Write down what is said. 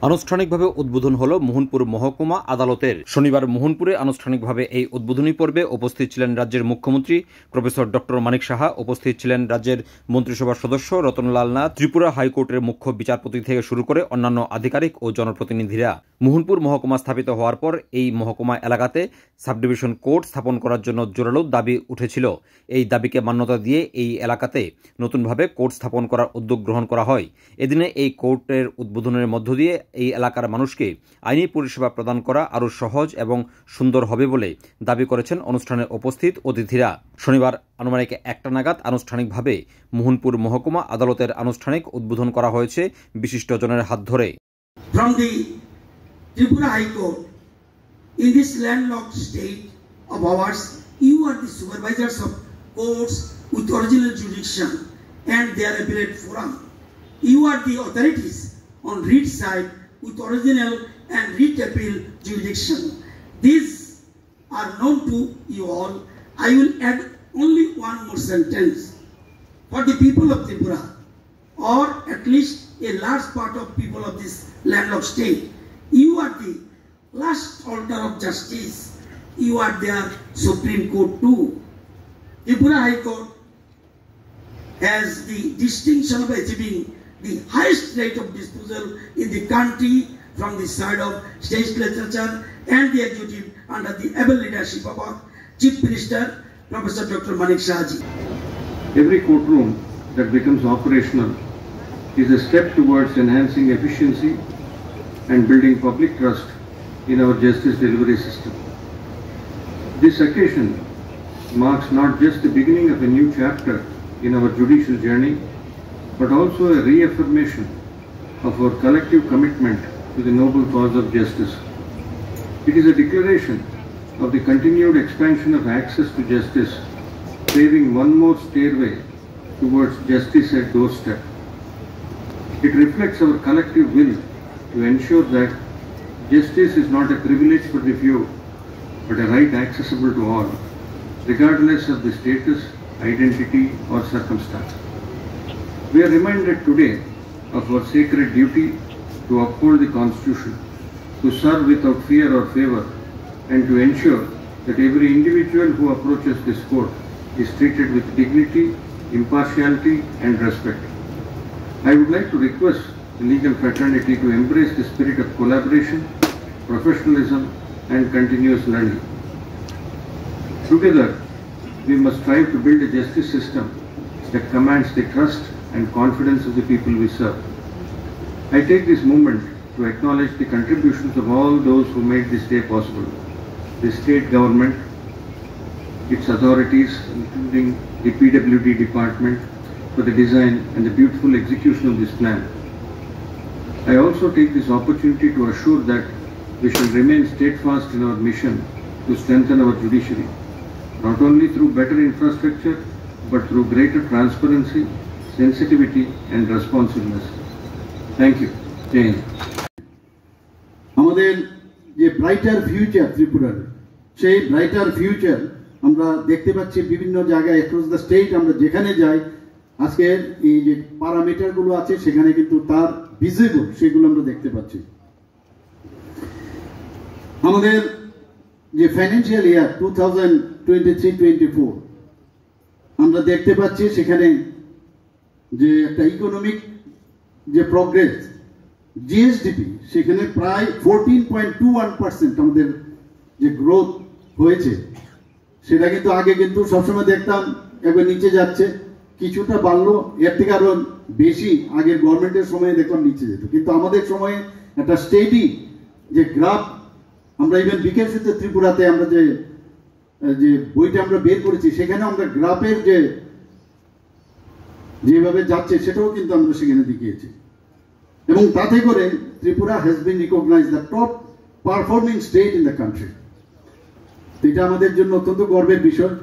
আনুষ্ঠানিকভাবে উদ্বোধন হলো মোহনপুর মহকুমা আদালতের। শনিবার মোহনপুরে আনুষ্ঠানিকভাবে এই উদ্বোধনী পর্বে উপস্থিত ছিলেন রাজ্যের মুখ্যমন্ত্রী প্রফেসর ডক্টর মানিক সাহা, উপস্থিত ছিলেন রাজ্যের মন্ত্রিসভার সদস্য রতনলাল নাথ, ত্রিপুরা হাইকোর্টের মুখ্য বিচারপতি থেকে শুরু করে অন্যান্য আধিকারিক ও জনপ্রতিনিধিরা। মোহনপুর মহকুমা স্থাপিত হওয়ার পর এই মহকুমা এলাকাতে সাবডিভিশন কোর্ট স্থাপন করার জন্য জোরালো দাবি উঠেছিল। এই দাবিকে মান্যতা দিয়ে এই এলাকাতে নতুনভাবে কোর্ট স্থাপন করার উদ্যোগ গ্রহণ করা হয়। এদিনে এই কোর্টের উদ্বোধনের মধ্য দিয়ে এই এলাকার মানুষকে আইনি পরিষেবা প্রদান করা আরও সহজ এবং সুন্দর হবে বলে দাবি করেছেন অনুষ্ঠানে উপস্থিত অতিথিরা। শনিবার আনুমানিক 1টা নাগাদ আনুষ্ঠানিকভাবে মোহনপুর মহকুমা আদালতের আনুষ্ঠানিক উদ্বোধন করা হয়েছে বিশিষ্টজনের হাত ধরে। From the Tripura High Court, in this landlocked state of ours, you are the supervisors of courts with original jurisdiction and their appellate forum. You are the authorities on writ side with original and writ appeal jurisdiction. These are known to you all. I will add only one more sentence. For the people of Tripura, or at least a large part of people of this landlocked state, you are the last altar of justice. You are their Supreme Court too. Tripura High Court has the distinction of achieving the highest rate of disposal in the country from the side of state legislature and the executive under the able leadership of our Chief Minister, Professor Dr. Manik Sahaji. Every courtroom that becomes operational is a step towards enhancing efficiency and building public trust in our justice delivery system. This occasion marks not just the beginning of a new chapter in our judicial journey, but also a reaffirmation of our collective commitment to the noble cause of justice. It is a declaration of the continued expansion of access to justice, paving one more stairway towards justice at doorstep. It reflects our collective will to ensure that justice is not a privilege for the few, but a right accessible to all, regardless of the status, identity or circumstance. We are reminded today of our sacred duty to uphold the Constitution, to serve without fear or favor, and to ensure that every individual who approaches this court is treated with dignity, impartiality and respect. I would like to request the legal fraternity to embrace the spirit of collaboration, professionalism and continuous learning. Together, we must strive to build a justice system that commands the trust and confidence of the people we serve. I take this moment to acknowledge the contributions of all those who made this day possible. The state government, its authorities, including the PWD department, for the design and the beautiful execution of this plan. I also take this opportunity to assure that we shall remain steadfast in our mission to strengthen our judiciary, not only through better infrastructure, but through greater transparency, sensitivity and responsiveness. Thank you. Jai Hind. আমাদের যে brighter future ত্রিপুরার, সেই brighter future আমরা দেখতে পাচ্ছি বিভিন্ন জায়গায় across the state. আমরা যেখানে যাই আজকের এই যে প্যারামিটারগুলো আছে সেখানে কিন্তু তার ভিজিবল, সেগুলো আমরা দেখতে পাচ্ছি। আমাদের যে ফাইন্যান্সিয়াল ইয়ার 2023-24 আমরা দেখতে পাচ্ছি সেখানে যে একটা ইকোনমিক যে প্রগ্রেস, জিএসডিপি, সেখানে প্রায় 14.21% আমাদের যে গ্রোথ হয়েছে, সেটা কিন্তু আগে কিন্তু সবসময় দেখতাম একবার নিচে যাচ্ছে, কিছুটা বাড়লো, এর থেকে আরো বেশি আগের গভর্নমেন্টের সময়ে দেখলাম নিচে যেত, কিন্তু আমাদের সময়ে একটা স্টেডি যে গ্রাফ, আমরা ইভেন বিকেএসসিতে ত্রিপুরাতে আমরা যে বইটা আমরা বের করেছি সেখানে আমরা গ্রাফের যেভাবে যাচ্ছে সেটাও কিন্তু আমরা সেখানে দেখিয়েছি। এবং তাতে করে Tripura has been recognised the top performing state in the country. এটা আমাদের জন্য অত্যন্ত গর্বের বিষয়।